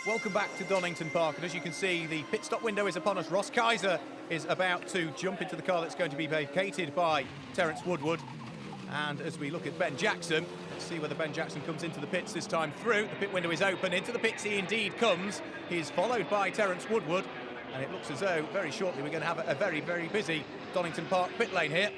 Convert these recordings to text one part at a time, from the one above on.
Welcome back to Donington Park, and as you can see, the pit stop window is upon us. Ross Kaiser is about to jump into the car that's going to be vacated by Terence Woodward. And as we look at Ben Jackson, let's see whether Ben Jackson comes into the pits this time through. The pit window is open. Into the pits he indeed comes. He's followed by Terence Woodward, and it looks as though very shortly we're going to have a very, very busy Donington Park pit lane here.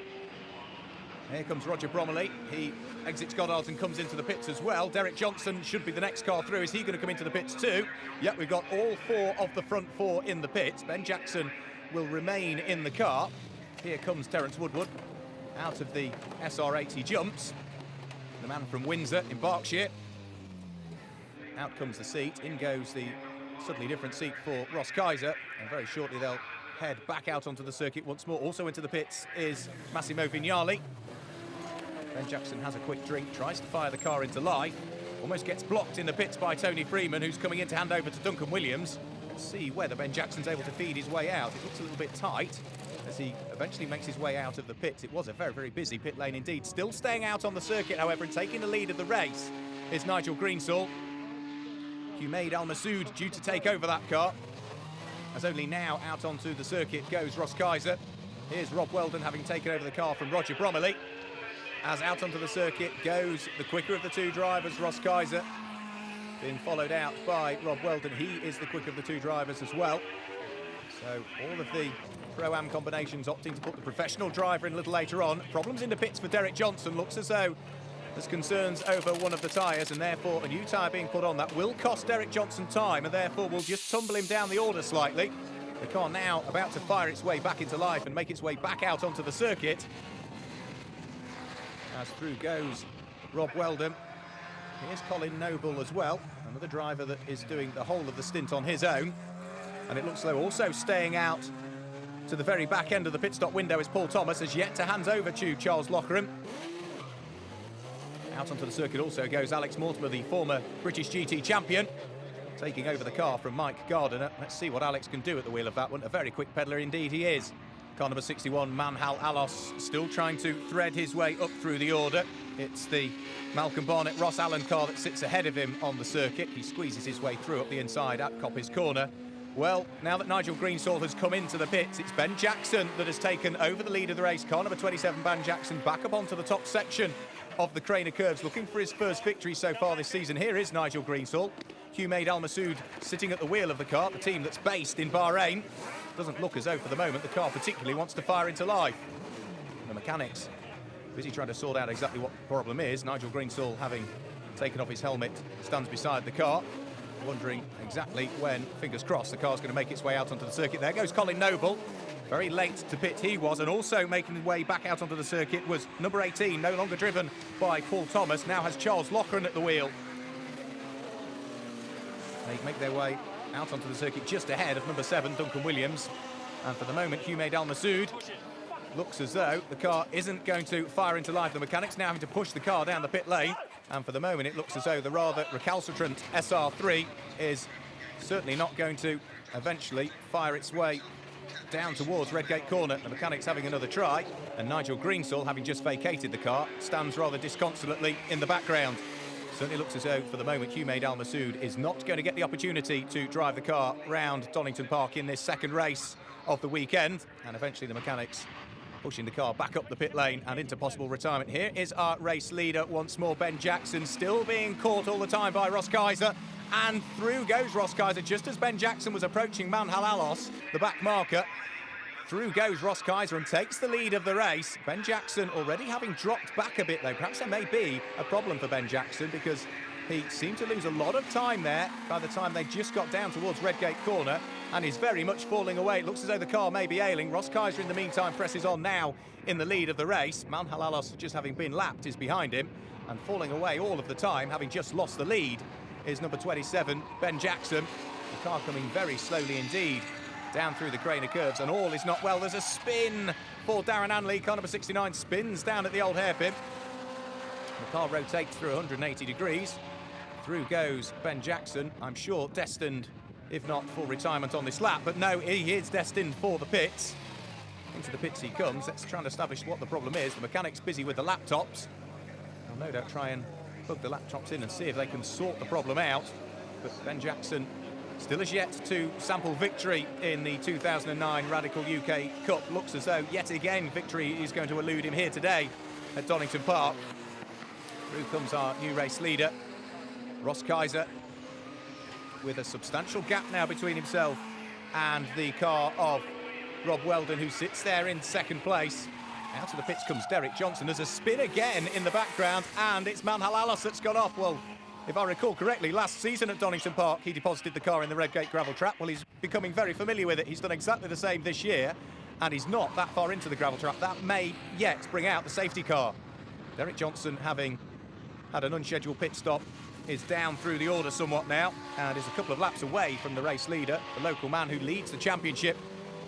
Here comes Roger Bromley. He exits Goddard's and comes into the pits as well. Derek Johnson should be the next car through. Is he going to come into the pits too? Yep, we've got all four of the front four in the pits. Ben Jackson will remain in the car. Here comes Terence Woodward. Out of the SR8 he jumps. The man from Windsor in Berkshire. Out comes the seat. In goes the subtly different seat for Ross Kaiser. And very shortly they'll head back out onto the circuit once more. Also into the pits is Massimo Vignali. Ben Jackson has a quick drink, tries to fire the car into life, almost gets blocked in the pits by Tony Freeman, who's coming in to hand over to Duncan Williams. Let's see whether Ben Jackson's able to feed his way out. It looks a little bit tight as he eventually makes his way out of the pits. It was a very, very busy pit lane indeed. Still staying out on the circuit, however, and taking the lead of the race is Nigel Greensall. Humaid Al Masood due to take over that car. As only now out onto the circuit goes Ross Kaiser. Here's Rob Weldon having taken over the car from Roger Bromley. As out onto the circuit goes the quicker of the two drivers, Ross Kaiser, being followed out by Rob Weldon. He is the quicker of the two drivers as well. So all of the Pro-Am combinations opting to put the professional driver in a little later on. Problems in the pits for Derek Johnson. Looks as though there's concerns over one of the tyres, and therefore a new tyre being put on. That will cost Derek Johnson time, and therefore will just tumble him down the order slightly. The car now about to fire its way back into life and make its way back out onto the circuit. As through goes Rob Weldon. Here's Colin Noble as well, another driver that is doing the whole of the stint on his own. And it looks like also staying out to the very back end of the pit stop window is Paul Thomas, as yet to hand over to Charles Loughran. Out onto the circuit also goes Alex Mortimer, the former British GT champion, taking over the car from Mike Gardiner. Let's see what Alex can do at the wheel of that one. A very quick peddler indeed he is. Car number 61, Manhal Alos, still trying to thread his way up through the order. It's the Malcolm Barnett Ross Allen car that sits ahead of him on the circuit. He squeezes his way through up the inside at Coppice Corner. Well, now that Nigel Greensall has come into the pits, it's Ben Jackson that has taken over the lead of the race. Car number 27, Ben Jackson, back up onto the top section of the Craner Curves, looking for his first victory so far this season. Here is Nigel Greensall. Humaid Al Masood sitting at the wheel of the car, the team that's based in Bahrain. Doesn't look as though for the moment the car particularly wants to fire into life. The mechanics busy trying to sort out exactly what the problem is. Nigel Greensall, having taken off his helmet, stands beside the car, wondering exactly when, fingers crossed, the car's going to make its way out onto the circuit. There goes Colin Noble. Very late to pit he was, and also making his way back out onto the circuit was number 18, no longer driven by Paul Thomas, now has Charles Loughran at the wheel. They make their way out onto the circuit just ahead of number 7, Duncan Williams. And for the moment, Humaid Al Masood looks as though the car isn't going to fire into life. The mechanics now having to push the car down the pit lane. And for the moment, it looks as though the rather recalcitrant SR3 is certainly not going to eventually fire its way down towards Redgate Corner. The mechanics having another try. And Nigel Greensall, having just vacated the car, stands rather disconsolately in the background. Certainly looks as though, for the moment, Humaid Al Masood is not going to get the opportunity to drive the car round Donington Park in this second race of the weekend. And eventually the mechanics pushing the car back up the pit lane and into possible retirement. Here is our race leader once more, Ben Jackson, still being caught all the time by Ross Kaiser. And through goes Ross Kaiser, just as Ben Jackson was approaching Manhal Alos, the back marker. Through goes Ross Kaiser and takes the lead of the race. Ben Jackson already having dropped back a bit though. Perhaps there may be a problem for Ben Jackson because he seemed to lose a lot of time there by the time they just got down towards Redgate Corner, and is very much falling away. It looks as though the car may be ailing. Ross Kaiser in the meantime presses on now in the lead of the race. Manhal Alos, just having been lapped, is behind him and falling away all of the time, having just lost the lead, is number 27, Ben Jackson. The car coming very slowly indeed down through the Craner Curves, and all is not well. There's a spin for Darren Anley. Car number 69 spins down at the old hairpin. The car rotates through 180 degrees. Through goes Ben Jackson, I'm sure destined, if not for retirement on this lap, but no, he is destined for the pits. Into the pits he comes. Let's try and establish what the problem is. The mechanics busy with the laptops. I'll no doubt try and plug the laptops in and see if they can sort the problem out. But Ben Jackson still has yet to sample victory in the 2009 Radical UK Cup. Looks as though yet again victory is going to elude him here today at Donington Park. Through comes our new race leader, Ross Kaiser, with a substantial gap now between himself and the car of Rob Weldon, who sits there in second place. Out of the pits comes Derek Johnson. There's a spin again in the background, and it's Manhal Alos that's gone off. Well, if I recall correctly, last season at Donington Park, he deposited the car in the Redgate gravel trap. Well, he's becoming very familiar with it. He's done exactly the same this year, and he's not that far into the gravel trap. That may yet bring out the safety car. Derek Johnson, having had an unscheduled pit stop, is down through the order somewhat now, and is a couple of laps away from the race leader. The local man who leads the championship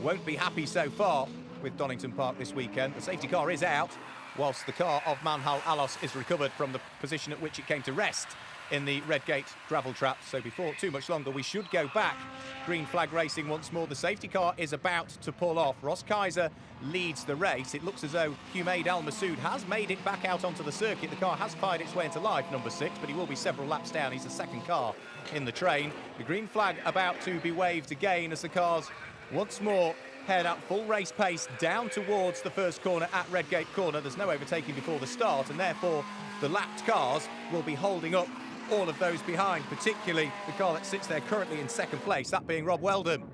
won't be happy so far with Donington Park this weekend. The safety car is out, whilst the car of Manhal Alos is recovered from the position at which it came to rest in the Redgate gravel trap. So before too much longer, we should go back. Green flag racing once more. The safety car is about to pull off. Ross Kaiser leads the race. It looks as though Humaid Al Masood has made it back out onto the circuit. The car has fired its way into life, number 6, but he will be several laps down. He's the second car in the train. The green flag about to be waved again as the cars once more head at full race pace down towards the first corner at Redgate Corner. There's no overtaking before the start, and therefore the lapped cars will be holding up all of those behind, particularly the car that sits there currently in second place, that being Rob Weldon.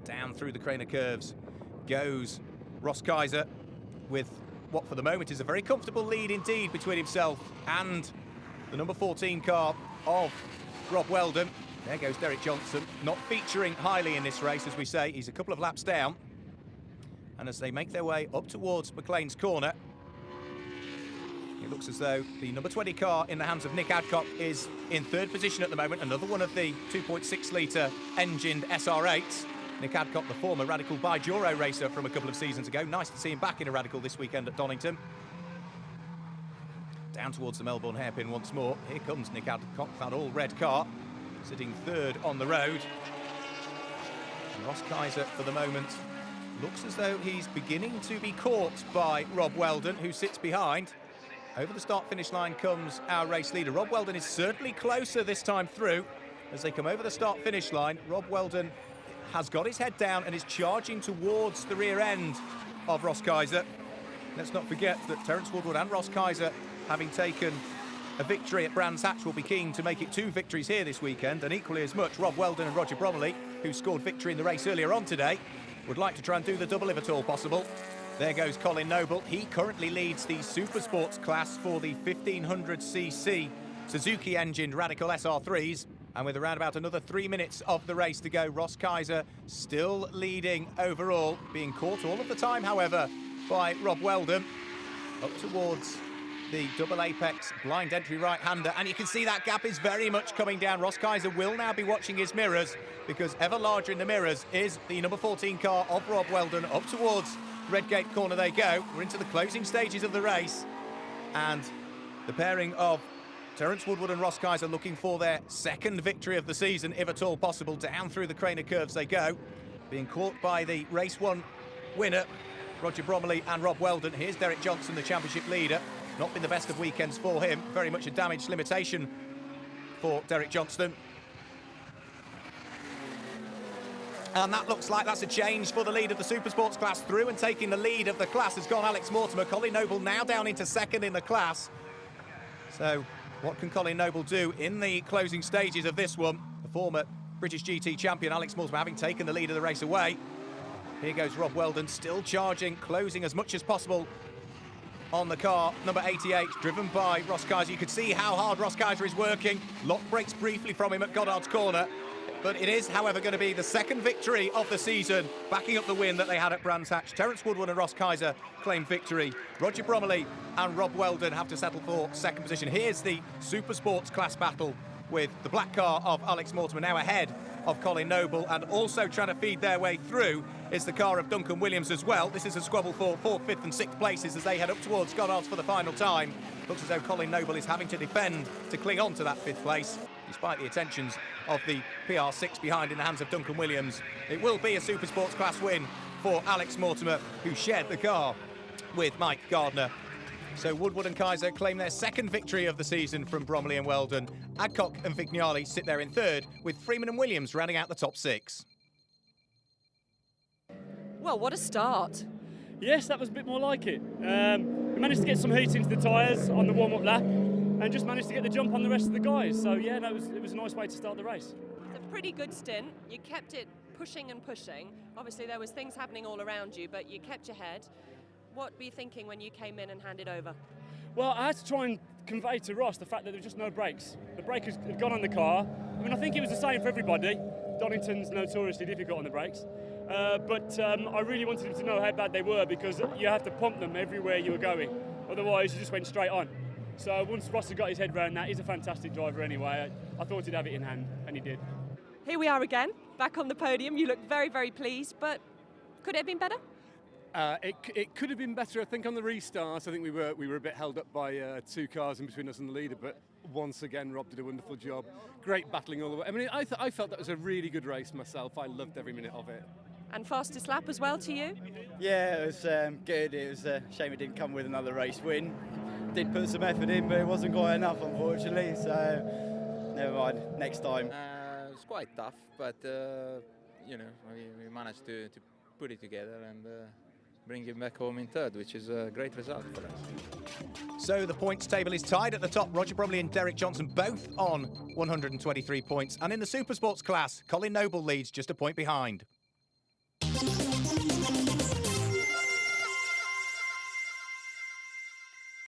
Down through the Craner curves goes Ross Kaiser, with what for the moment is a very comfortable lead indeed between himself and the number 14 car of Rob Weldon. There goes Derek Johnson, not featuring highly in this race, as we say. He's a couple of laps down. And as they make their way up towards McLean's Corner, it looks as though the number 20 car in the hands of Nick Adcock is in third position at the moment. Another one of the 2.6-litre engined SR8s. Nick Adcock, the former Radical Bajoro racer from a couple of seasons ago. Nice to see him back in a Radical this weekend at Donington. Down towards the Melbourne hairpin once more. Here comes Nick Adcock, that all-red car, sitting third on the road. And Ross Kaiser, for the moment, looks as though he's beginning to be caught by Rob Weldon, who sits behind. Over the start-finish line comes our race leader. Rob Weldon is certainly closer this time through. As they come over the start-finish line, Rob Weldon has got his head down and is charging towards the rear end of Ross Kaiser. Let's not forget that Terence Woodward and Ross Kaiser, having taken a victory at Brands Hatch, will be keen to make it 2 victories here this weekend, and equally as much Rob Weldon and Roger Bromley, who scored victory in the race earlier on today, would like to try and do the double if at all possible. There goes Colin Noble. He currently leads the Super Sports class for the 1500cc Suzuki engined Radical SR3s, and with around about another 3 minutes of the race to go, Ross Kaiser still leading overall, being caught all of the time, however, by Rob Weldon. Up towards the double apex blind entry right-hander, and you can see that gap is very much coming down. Ross Kaiser will now be watching his mirrors, because ever larger in the mirrors is the number 14 car of Rob Weldon. Up towards Redgate Corner they go. We're into the closing stages of the race, and the pairing of Terence Woodward and Ross Kaiser looking for their second victory of the season, if at all possible. Down through the Craner curves they go, being caught by the race 1 winner, Roger Bromley and Rob Weldon. Here's Derek Johnson, the championship leader. Not been the best of weekends for him. Very much a damage limitation for Derek Johnson. And that looks like that's a change for the lead of the Super Sports class. Through and taking the lead of the class has gone Alex Mortimer. Colin Noble now down into second in the class. So what can Colin Noble do in the closing stages of this one? The former British GT champion Alex Mortimer having taken the lead of the race away. Here goes Rob Weldon, still charging, closing as much as possible on the car, number 88, driven by Ross Kaiser. You could see how hard Ross Kaiser is working. Lock breaks briefly from him at Goddard's Corner. But it is, however, going to be the second victory of the season, backing up the win that they had at Brands Hatch. Terence Woodward and Ross Kaiser claim victory. Roger Bromley and Rob Weldon have to settle for second position. Here's the Super Sports class battle, with the black car of Alex Mortimer now ahead of Colin Noble, and also trying to feed their way through is the car of Duncan Williams as well. This is a squabble for 4th, 5th and 6th places as they head up towards Goddard's for the final time. Looks as though Colin Noble is having to defend to cling on to that 5th place, despite the attentions of the PR6 behind in the hands of Duncan Williams. It will be a Super Sports class win for Alex Mortimer, who shared the car with Mike Gardner So Woodward and Kaiser claim their second victory of the season from Bromley and Weldon. Adcock and Vignali sit there in third, with Freeman and Williams rounding out the top 6. Well, what a start. Yes, that was a bit more like it. We managed to get some heat into the tyres on the warm-up lap and just managed to get the jump on the rest of the guys. So yeah, it was a nice way to start the race. It's a pretty good stint. You kept it pushing and pushing. Obviously there was things happening all around you, but you kept your head. What were you thinking when you came in and handed over? Well, I had to try and convey to Ross the fact that there were just no brakes. The brake had gone on the car. I mean, I think it was the same for everybody. Donington's notoriously difficult on the brakes. But I really wanted him to know how bad they were, because you have to pump them everywhere you were going. Otherwise, you just went straight on. So once Ross had got his head around that, he's a fantastic driver anyway. I thought he'd have it in hand, and he did. Here we are again, back on the podium. You look very, very pleased, but could it have been better? It could have been better. I think on the restart, I think we were a bit held up by 2 cars in between us and the leader. But once again, Rob did a wonderful job. Great battling all the way. I mean, I felt that was a really good race myself. I loved every minute of it. And fastest lap as well to you? Yeah, it was good. It was a shame it didn't come with another race win. Did put some effort in, but it wasn't quite enough, unfortunately. So never mind. Next time. It was quite tough, but you know, we managed to put it together and bring him back home in third, which is a great result for us. So the points table is tied at the top. Roger Bromley and Derek Johnson both on 123 points. And in the Supersports class, Colin Noble leads just a point behind.